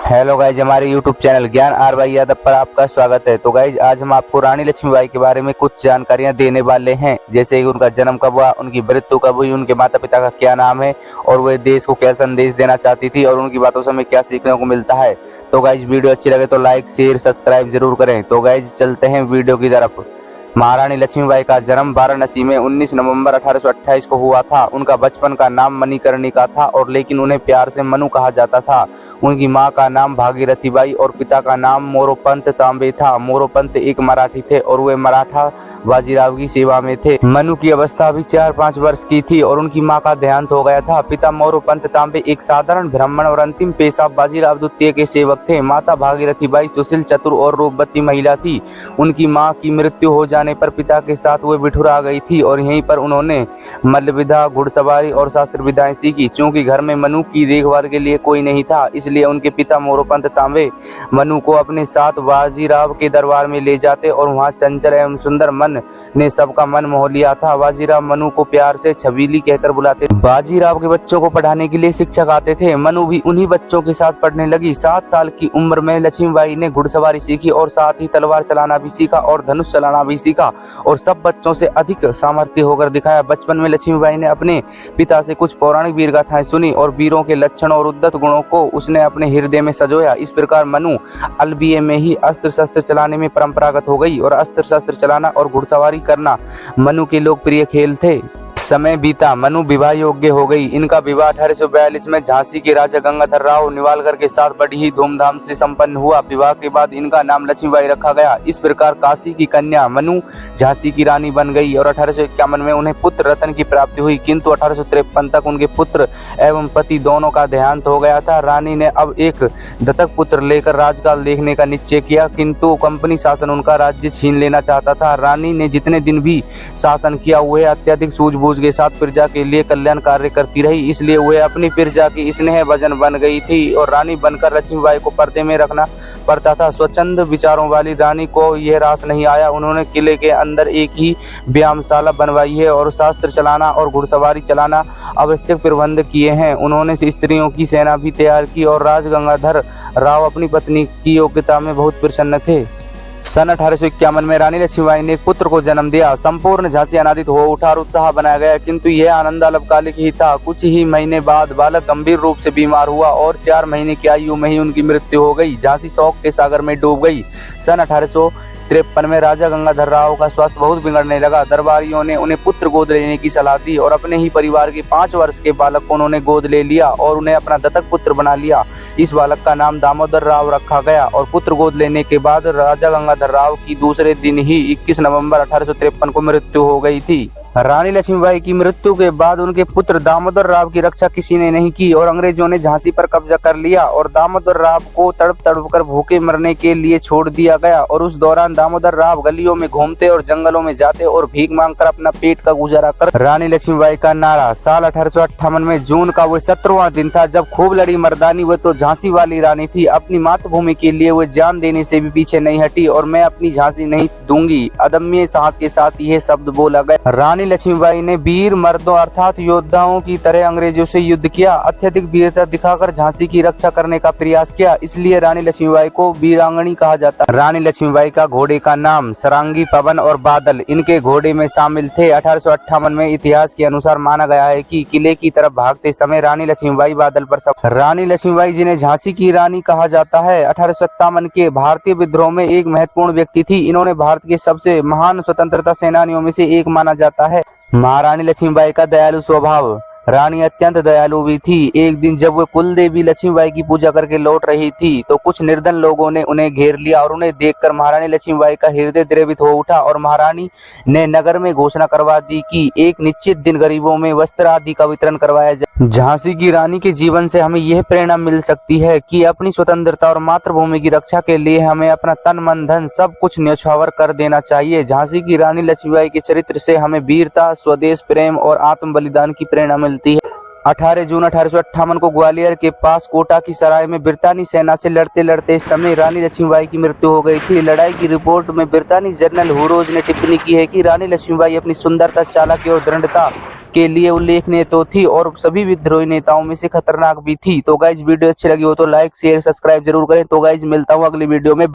Hello guys, हमारे YouTube channel ज्ञान R Y Yadav पर आपका स्वागत है। तो गाइज आज हम आपको रानी लक्ष्मीबाई के बारे में कुछ जानकारियां देने वाले हैं, जैसे कि उनका जन्म कब हुआ, उनकी मृत्यु कब हुई, उनके माता पिता का क्या नाम है और वे देश को क्या संदेश देना चाहती थी और उनकी बातों से हमें क्या सीखने को मिलता है। तो गाइज वीडियो अच्छी लगे तो लाइक शेयर सब्सक्राइब जरूर करें। तो गाइज चलते हैं वीडियो की तरफ। महारानी लक्ष्मीबाई का जन्म वाराणसी में 19 नवंबर 1828 को हुआ था। उनका बचपन का नाम मणिकर्णिका था और लेकिन उन्हें प्यार से मनु कहा जाता था। उनकी मां का नाम भागीरथी बाई और पिता का नाम मोरोपंत तांबे था। मोरोपंत एक मराठी थे और वे मराठा बाजीराव की सेवा में थे। मनु की अवस्था अभी 4-5 वर्ष की थी और उनकी मां का देहांत हो गया था। पिता मोरोपंत तांबे एक साधारण ब्राह्मण और अंतिम पेशा बाजीराव द्वितीय के सेवक थे। माता भागीरथी बाई सुशील, चतुर और रूपवती महिला थी। उनकी मां की मृत्यु हो जाने पर पिता के साथ वे बिठुरा गई थी और यहीं पर उन्होंने मल्ल विद्या, घुड़सवारी और शास्त्र विद्याएं सीखी। चूंकि घर में मनु की देखभाल के लिए कोई नहीं था, इसलिए उनके पिता मोरोपंत तांबे मनु को अपने साथ बाजीराव के दरबार में ले जाते और वहां चंचल एवं सुंदर मन ने सबका मन मोह लिया था। बाजीराव मनु को प्यार से छबीली कहकर बुलाते। बाजीराव के बच्चों को पढ़ाने के लिए शिक्षक आते थे। मनु भी उन्हीं बच्चों के साथ पढ़ने लगी। 7 साल की उम्र में लक्ष्मीबाई ने घुड़सवारी सीखी और साथ ही तलवार चलाना भी सीखा और धनुष चलाना भी सीखा और सब बच्चों से अधिक सामर्थ्य होकर दिखाया। बचपन में लक्ष्मीबाई ने अपने पिता से कुछ पौराणिक वीर गाथाएं सुनी और वीरों के लक्षण और उद्दत गुणों को उसने अपने हृदय में सजोया। इस प्रकार मनु अलबिये में ही अस्त्र शस्त्र चलाने में परंपरागत हो गई और अस्त्र शस्त्र चलाना और घुड़सवारी करना मनु के लोकप्रिय खेल थे। समय बीता, मनु विवाह योग्य हो गई। इनका विवाह 1842 में झांसी के राजा गंगाधर राव निवालकर के साथ बड़ी ही धूमधाम से संपन्न हुआ। विवाह के बाद इनका नाम लक्ष्मीबाई रखा गया। इस प्रकार काशी की कन्या मनु झांसी की रानी बन गई और 1851 में उन्हें पुत्र रतन की प्राप्ति हुई, किंतु 1853 तक उनके पुत्र एवं पति दोनों का देहांत हो गया था। रानी ने अब एक दत्तक पुत्र लेकर राजकाल देखने का निश्चय किया, किंतु कंपनी शासन उनका राज्य छीन लेना चाहता था। रानी ने जितने दिन भी शासन किया वह अत्यधिक सूझबूझ के साथ प्रजा के लिए कल्याण कार्य करती रही, इसलिए वे अपनी प्रजा की स्नेह भजन बन गई थी और रानी बनकर लक्ष्मीबाई को पर्दे में रखना पड़ता था। स्वच्छंद विचारों वाली रानी को यह रास नहीं आया। उन्होंने किले के अंदर एक ही व्यायामशाला बनवाई है और शास्त्र चलाना और घुड़सवारी चलाना आवश्यक प्रबंध किए हैं। उन्होंने स्त्रियों की सेना भी तैयार की और राज गंगाधर राव अपनी पत्नी की योग्यता में बहुत प्रसन्न थे। सन 1851 में रानी लक्ष्मीबाई ने एक पुत्र को जन्म दिया। संपूर्ण झांसी आनंदित हो उठा और उत्साह बनाया गया, किंतु यह आनंद अल्पकालिक ही था। कुछ ही महीने बाद बालक गंभीर रूप से बीमार हुआ और 4 महीने की आयु में ही उनकी मृत्यु हो गई। झांसी शोक के सागर में डूब गई। सन 1853 में राजा गंगाधर राव का स्वास्थ्य बहुत बिगड़ने लगा। दरबारियों ने उन्हें पुत्र गोद लेने की सलाह दी और अपने ही परिवार के 5 वर्ष के बालक को उन्होंने गोद ले लिया और उन्हें अपना दत्तक पुत्र बना लिया। इस बालक का नाम दामोदर राव रखा गया और पुत्र गोद लेने के बाद राजा गंगाधर राव की दूसरे दिन ही 21 नवंबर 1853 को मृत्यु हो गई थी। रानी लक्ष्मीबाई की मृत्यु के बाद उनके पुत्र दामोदर राव की रक्षा किसी ने नहीं की और अंग्रेजों ने झांसी पर कब्जा कर लिया और दामोदर राव को तड़प तड़प कर भूखे मरने के लिए छोड़ दिया गया। और उस दौरान दामोदर राव गलियों में घूमते और जंगलों में जाते और भीख मांगकर अपना पेट का गुजारा कर। रानी लक्ष्मीबाई का नारा। साल 1858 में जून का वो 17वां दिन था जब खूब लड़ी मर्दानी। वो तो झांसी वाली रानी थी। अपनी मातृभूमि के लिए वो जान देने से भी पीछे नहीं हटी और मैं अपनी झांसी नहीं दूंगी, अदम्य साहस के साथ यह शब्द बोला गया। रानी लक्ष्मीबाई ने वीर मर्दों अर्थात योद्धाओं की तरह अंग्रेजों से युद्ध किया। अत्यधिक वीरता दिखाकर झांसी की रक्षा करने का प्रयास किया, इसलिए रानी लक्ष्मीबाई को वीरांगनी कहा जाता है। रानी लक्ष्मीबाई का घोड़े का नाम सरांगी, पवन और बादल इनके घोड़े में शामिल थे। 1858 में इतिहास के अनुसार माना गया है कि किले की तरफ भागते समय रानी लक्ष्मीबाई बादल पर सवार। रानी लक्ष्मीबाई जिन्हें झांसी की रानी कहा जाता है, 1857 के भारतीय विद्रोह में एक महत्वपूर्ण व्यक्ति थी। इन्होंने भारत के सबसे महान स्वतंत्रता सेनानियों में से एक माना जाता है। महारानी लक्ष्मीबाई का दयालु स्वभाव। रानी अत्यंत दयालु भी थी। एक दिन जब वो कुल देवी लक्ष्मीबाई की पूजा करके लौट रही थी तो कुछ निर्धन लोगों ने उन्हें घेर लिया और उन्हें देखकर महारानी लक्ष्मीबाई का हृदय द्रवित हो उठा और महारानी ने नगर में घोषणा करवा दी कि एक निश्चित दिन गरीबों में वस्त्र आदि का वितरण करवाया जाए। झांसी की रानी के जीवन से हमें यह प्रेरणा मिल सकती है कि अपनी स्वतंत्रता और मातृभूमि की रक्षा के लिए हमें अपना तन मन धन सब कुछ न्यौछावर कर देना चाहिए। झांसी की रानी लक्ष्मीबाई के चरित्र से हमें वीरता, स्वदेश प्रेम और आत्म बलिदान की प्रेरणा मिलती है। 18 जून 1858 को ग्वालियर के पास कोटा की सराय में ब्रितानी सेना से लड़ते लड़ते समय रानी लक्ष्मीबाई की मृत्यु हो गई थी। लड़ाई की रिपोर्ट में ब्रितानी जनरल हुरोज ने टिप्पणी की है कि रानी लक्ष्मीबाई अपनी सुंदरता, चालाकी और दृढ़ता के लिए उल्लेखनीय तो थी और सभी विद्रोही नेताओं में से खतरनाक भी थी। तो गाइज वीडियो अच्छी लगी हो तो लाइक शेयर सब्सक्राइब जरूर करें। तो गाइज मिलता हूँ अगली वीडियो में।